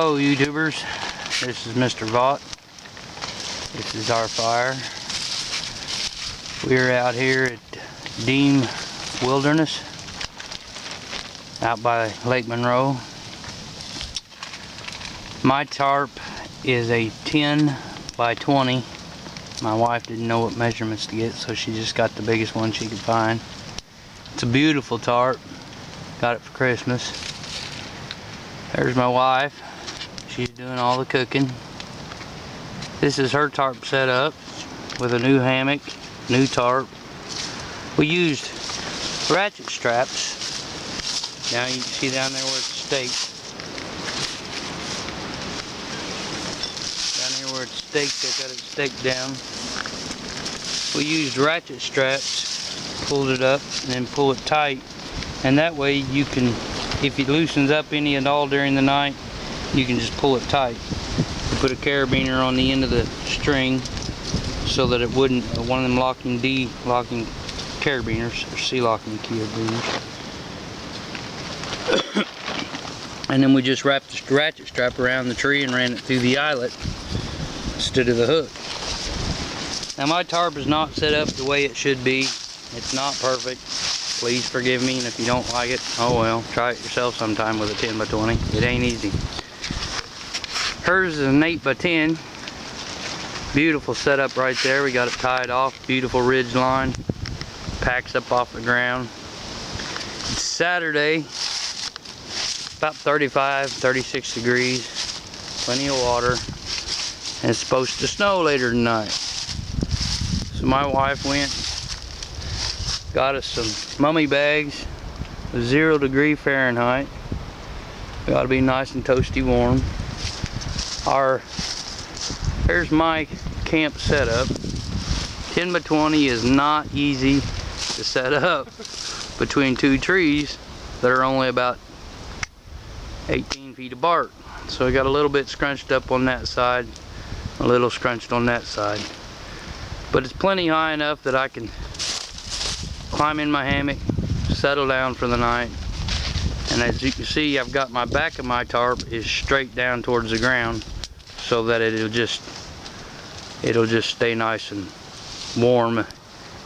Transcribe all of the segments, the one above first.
Hello YouTubers, this is Mr. Vaught. This is our fire. We're out here at Deem Wilderness out by Lake Monroe. My tarp is a 10 by 20. My wife didn't know what measurements to get, so she just got the biggest one she could find. It's a beautiful tarp. Got it for Christmas. There's my wife. She's doing all the cooking. This is her tarp set up with a new hammock, new tarp. We used ratchet straps. Now you can see down there where it's staked. Down here where it's staked, they got it staked down. We used ratchet straps, pulled it up, and then pull it tight. And that way you can, if it loosens up any and all during the night, you can just pull it tight. You put a carabiner on the end of the string so that it wouldn't, one of them locking carabiners, or C-locking carabiners. And then we just wrapped the ratchet strap around the tree and ran it through the eyelet instead of the hook. Now my tarp is not set up the way it should be. It's not perfect. Please forgive me, and if you don't like it, oh well, try it yourself sometime with a 10 by 20. It ain't easy. Hers is an 8 by 10. Beautiful setup right there. We got it tied off. Beautiful ridge line. Packs up off the ground. It's Saturday. About 35, 36 degrees. Plenty of water. And it's supposed to snow later tonight. So my wife went, got us some mummy bags. 0 degree Fahrenheit. Got to be nice and toasty warm. There's my camp setup. 10 by 20 is not easy to set up between two trees that are only about 18 feet apart. So I got a little bit scrunched up on that side, a little scrunched on that side. But it's plenty high enough that I can climb in my hammock, settle down for the night. And as you can see, I've got my back of my tarp is straight down towards the ground so that it'll just stay nice and warm.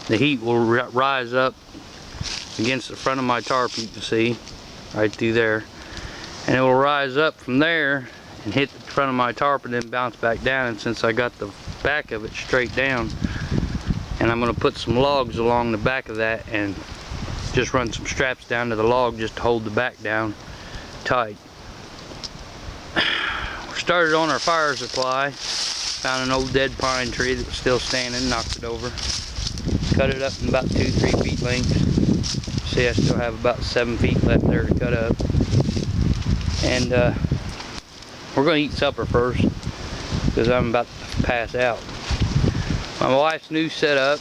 The heat will rise up against the front of my tarp, you can see right through there, and it will rise up from there and hit the front of my tarp and then bounce back down. And since I got the back of it straight down, and I'm going to put some logs along the back of that and just run some straps down to the log just to hold the back down tight. We started on our fire supply. Found an old dead pine tree that was still standing, knocked it over. Cut it up in about 2-3 feet length. See, I still have about 7 feet left there to cut up. And we're going to eat supper first because I'm about to pass out. My wife's new setup.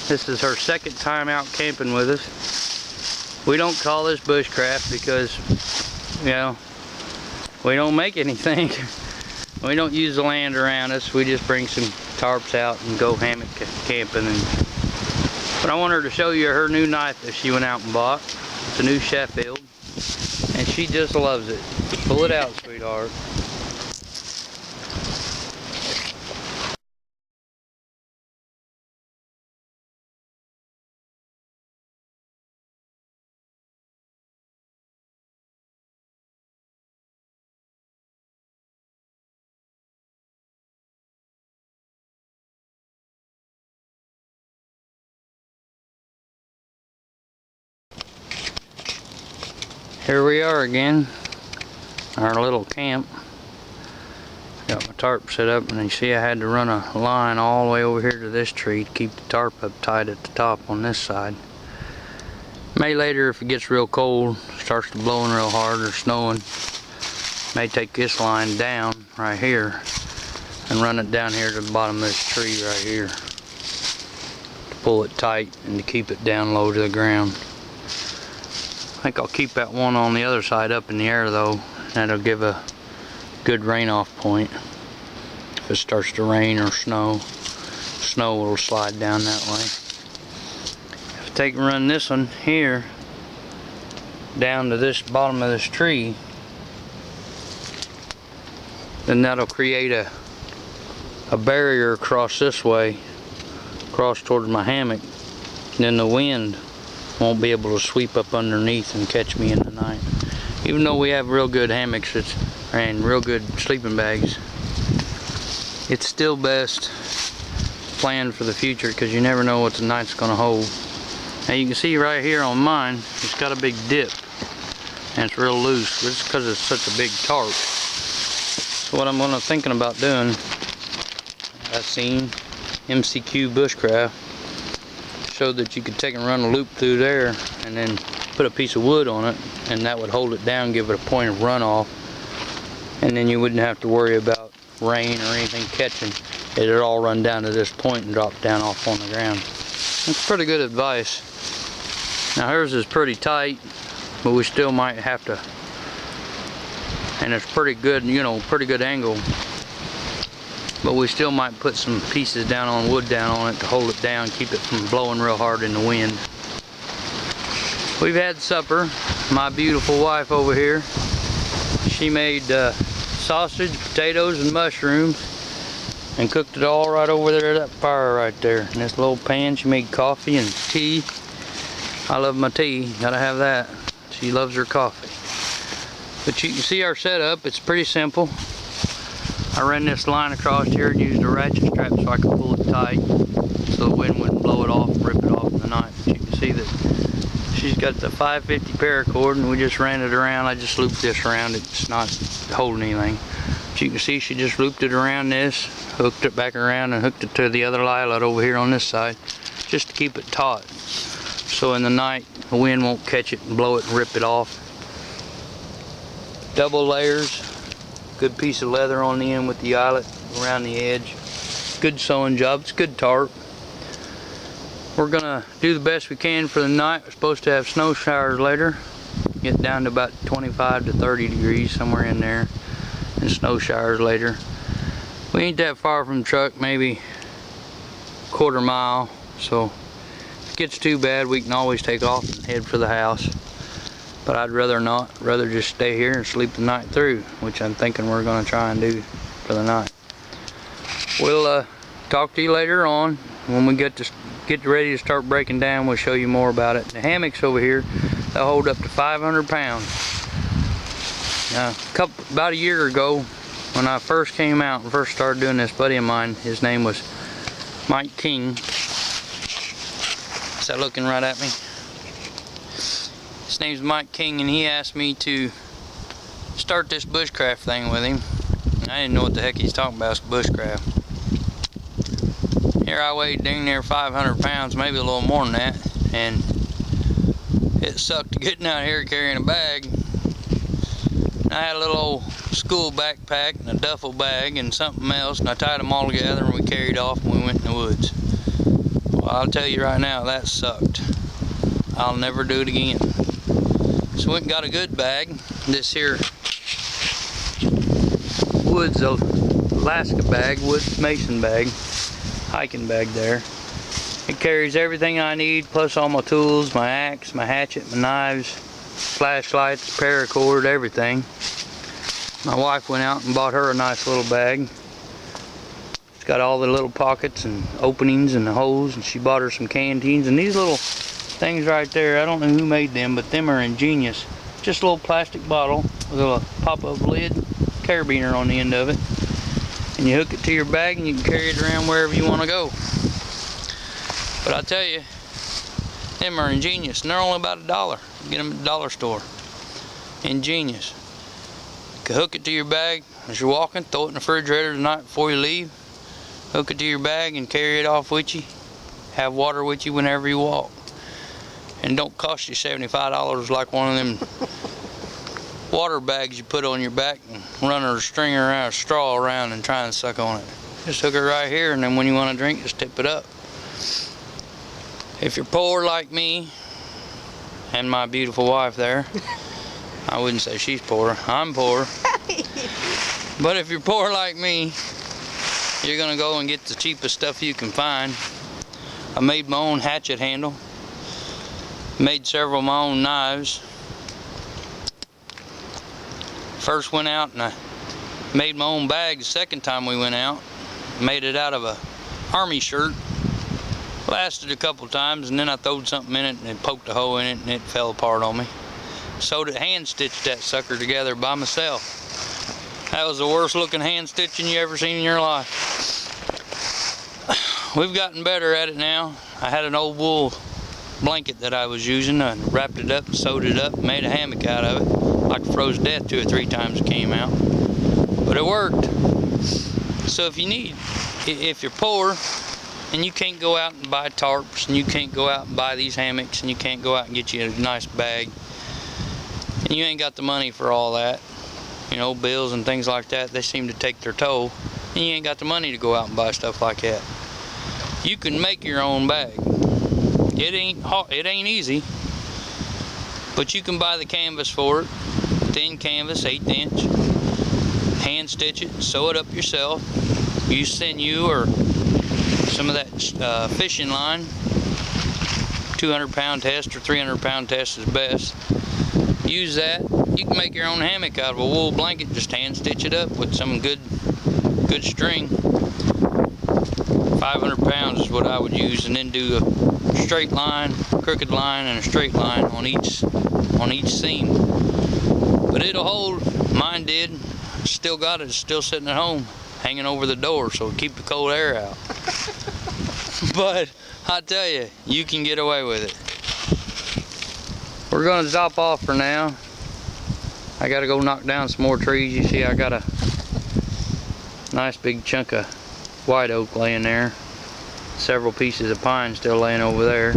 This is her second time out camping with us. We don't call this bushcraft because, you know, we don't make anything. We don't use the land around us. We just bring some tarps out and go hammock camping. But I want her to show you her new knife that she went out and bought. It's a new Sheffield, and she just loves it. Pull it out, sweetheart. Here we are again, our little camp. Got my tarp set up, and you see I had to run a line all the way over here to this tree to keep the tarp up tight at the top on this side. May later, if it gets real cold, starts to blowing real hard or snowing, may take this line down right here and run it down here to the bottom of this tree right here to pull it tight and to keep it down low to the ground. I think I'll keep that one on the other side up in the air though. That'll give a good rain off point. If it starts to rain or snow will slide down that way. If I take and run this one here down to this bottom of this tree, then that'll create a barrier across this way, across towards my hammock. And then the wind won't be able to sweep up underneath and catch me in the night. Even though we have real good hammocks and real good sleeping bags, it's still best plan for the future, because you never know what the night's going to hold. Now you can see right here on mine, it's got a big dip and it's real loose. It's because it's such a big tarp. So what I'm thinking about doing, I've seen MCQ Bushcraft showed that you could take and run a loop through there and then put a piece of wood on it, and that would hold it down, give it a point of runoff, and then you wouldn't have to worry about rain or anything catching. It'd all run down to this point and drop down off on the ground. It's pretty good advice. Now hers is pretty tight, but we still might have to, and it's pretty good, you know, pretty good angle, but we still might put some pieces down on wood down on it to hold it down, keep it from blowing real hard in the wind. We've had supper. My beautiful wife over here, she made sausage, potatoes, and mushrooms, and cooked it all right over there at that fire right there. In this little pan, she made coffee and tea. I love my tea, gotta have that. She loves her coffee. But you can see our setup, it's pretty simple. I ran this line across here and used a ratchet strap so I could pull it tight, so the wind wouldn't blow it off and rip it off in the night. But you can see that she's got the 550 paracord, and we just ran it around. I just looped this around it, it's not holding anything. But you can see she just looped it around this, hooked it back around, and hooked it to the other lilet over here on this side, just to keep it taut. So in the night, the wind won't catch it and blow it and rip it off. Double layers, good piece of leather on the end with the eyelet around the edge. Good sewing job, it's good tarp. We're gonna do the best we can for the night. We're supposed to have snow showers later. Get down to about 25 to 30 degrees, somewhere in there, and snow showers later. We ain't that far from the truck, maybe a quarter mile, so if it gets too bad, we can always take off and head for the house. But I'd rather not, rather just stay here and sleep the night through, which I'm thinking we're gonna try and do for the night. We'll talk to you later on when we get ready to start breaking down. We'll show you more about it. The hammocks over here, they'll hold up to 500 pounds. Now, about a year ago, when I first came out and first started doing this, buddy of mine, his name was Mike King. Is that looking right at me? His name's Mike King, and he asked me to start this bushcraft thing with him. And I didn't know what the heck he's talking about, bushcraft. Here I weighed dang near 500 pounds, maybe a little more than that, and it sucked getting out here carrying a bag. I had a little old school backpack and a duffel bag and something else, and I tied them all together and we carried off and we went in the woods. Well, I'll tell you right now, that sucked. I'll never do it again. So we went and got a good bag. This here Woods Alaska bag, Woods Mason bag, hiking bag there. It carries everything I need, plus all my tools, my axe, my hatchet, my knives, flashlights, paracord, everything. My wife went out and bought her a nice little bag. It's got all the little pockets and openings and the holes, and she bought her some canteens. And these little things right there, I don't know who made them, but them are ingenious. Just a little plastic bottle with a pop-up lid, carabiner on the end of it. And you hook it to your bag and you can carry it around wherever you want to go. But I tell you, them are ingenious, and they're only about $1. You get them at the dollar store. Ingenious. You can hook it to your bag as you're walking, throw it in the refrigerator the night before you leave, hook it to your bag and carry it off with you. Have water with you whenever you walk. And don't cost you $75 like one of them water bags you put on your back and run a string around, a straw around and try and suck on it. Just hook it right here, and then when you want to drink, just tip it up. If you're poor like me and my beautiful wife there, I wouldn't say she's poor, I'm poor. But if you're poor like me, you're gonna go and get the cheapest stuff you can find. I made my own hatchet handle, made several of my own knives. First went out and I Made my own bag the second time we went out. Made it out of a army shirt. Lasted a couple times, and then I throwed something in it and it poked a hole in it and it fell apart on me. Sewed it, hand stitched that sucker together by myself. That was the worst looking hand stitching you ever seen in your life. We've gotten better at it now. I had an old wool blanket that I was using. I wrapped it up, sewed it up, made a hammock out of it. Like froze to death 2 or 3 times it came out. But it worked. So if you're poor and you can't go out and buy tarps, and you can't go out and buy these hammocks, and you can't go out and get you a nice bag, and you ain't got the money for all that, you know, bills and things like that, they seem to take their toll, and you ain't got the money to go out and buy stuff like that. You can make your own bag. It ain't easy, but you can buy the canvas for it, thin canvas, 1/8 inch, hand stitch it, sew it up yourself, use sinew or some of that fishing line, 200-pound test or 300-pound test is best. Use that. You can make your own hammock out of a wool blanket, just hand stitch it up with some good string. 500 pounds is what I would use, and then do a straight line, crooked line, and a straight line on each seam. But it'll hold. Mine did. Still got it. It's still sitting at home, hanging over the door, so it'll keep the cold air out. But I tell you, you can get away with it. We're gonna stop off for now. I gotta go knock down some more trees. You see, I got a nice big chunk of white oak laying there. Several pieces of pine still laying over there.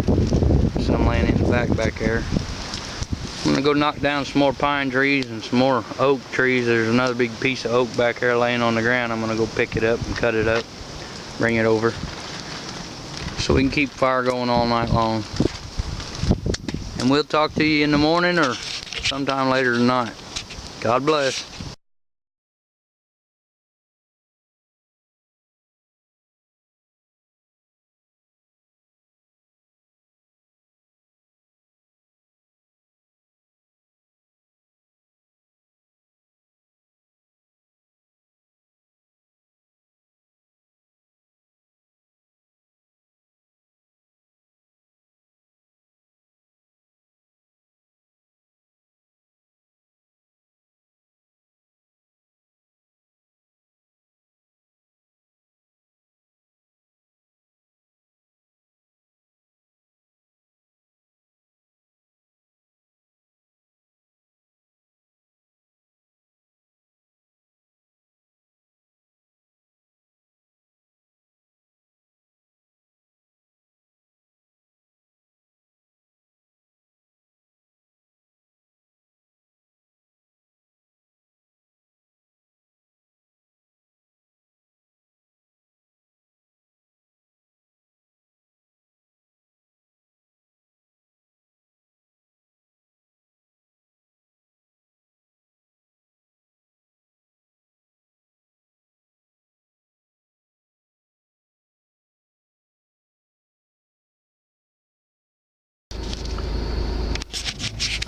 Some laying in the back there. I'm gonna go knock down some more pine trees and some more oak trees. There's another big piece of oak back there laying on the ground. I'm gonna go pick it up and cut it up, bring it over, so we can keep fire going all night long. And we'll talk to you in the morning or sometime later tonight. God bless.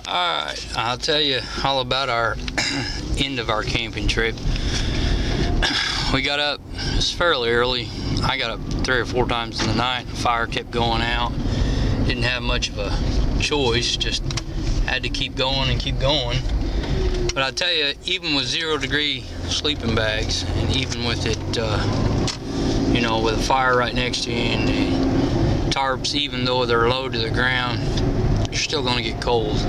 Alright, I'll tell you all about our end of our camping trip. We got up, it's fairly early. I got up 3 or 4 times in the night. The fire kept going out. Didn't have much of a choice, just had to keep going and keep going. But I tell you, even with 0-degree sleeping bags, and even with it, you know, with a fire right next to you and the tarps, even though they're low to the ground, you're still going to get cold.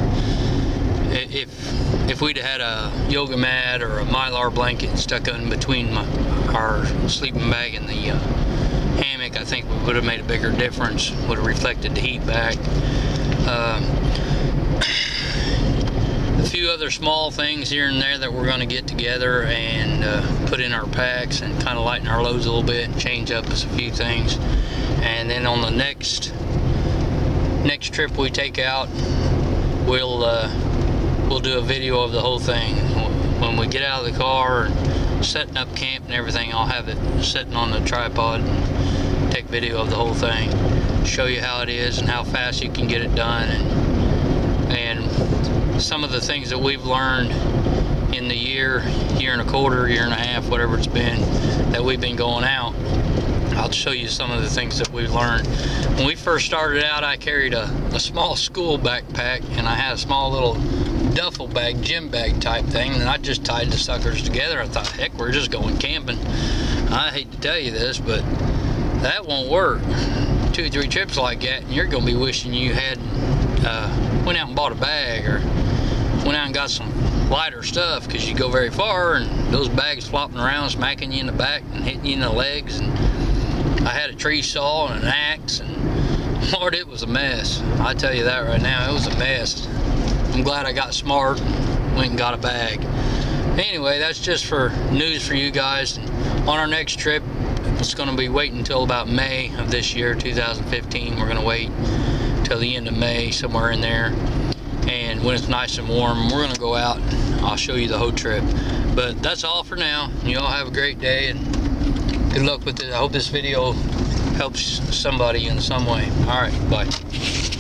If we'd had a yoga mat or a mylar blanket stuck in between our sleeping bag and the hammock, I think we would have made a bigger difference. Would have reflected the heat back. A few other small things here and there that we're going to get together and put in our packs and kind of lighten our loads a little bit, and change up a few things. And then on the next trip we take out, we'll do a video of the whole thing. When we get out of the car and setting up camp and everything, I'll have it sitting on the tripod and take video of the whole thing, show you how it is and how fast you can get it done, and some of the things that we've learned in the year and a quarter, year and a half, whatever it's been that we've been going out. I'll show you some of the things that we've learned. When we first started out, I carried a small school backpack, and I had a small little duffel bag, gym bag type thing, and I just tied the suckers together. I thought, heck, we're just going camping. I hate to tell you this, but that won't work. 2 or 3 trips like that, and you're gonna be wishing you had went out and bought a bag, or went out and got some lighter stuff, because you go very far and those bags flopping around, smacking you in the back and hitting you in the legs. And I had a tree saw and an axe, and Lord, it was a mess. I tell you that right now, it was a mess. I'm glad I got smart, went and got a bag. Anyway, that's just for news for you guys. And on our next trip, it's going to be waiting until about May of this year, 2015. We're going to wait till the end of May, somewhere in there. And when it's nice and warm, we're going to go out. I'll show you the whole trip. But that's all for now. You all have a great day, and good luck with it. I hope this video helps somebody in some way. All right, bye.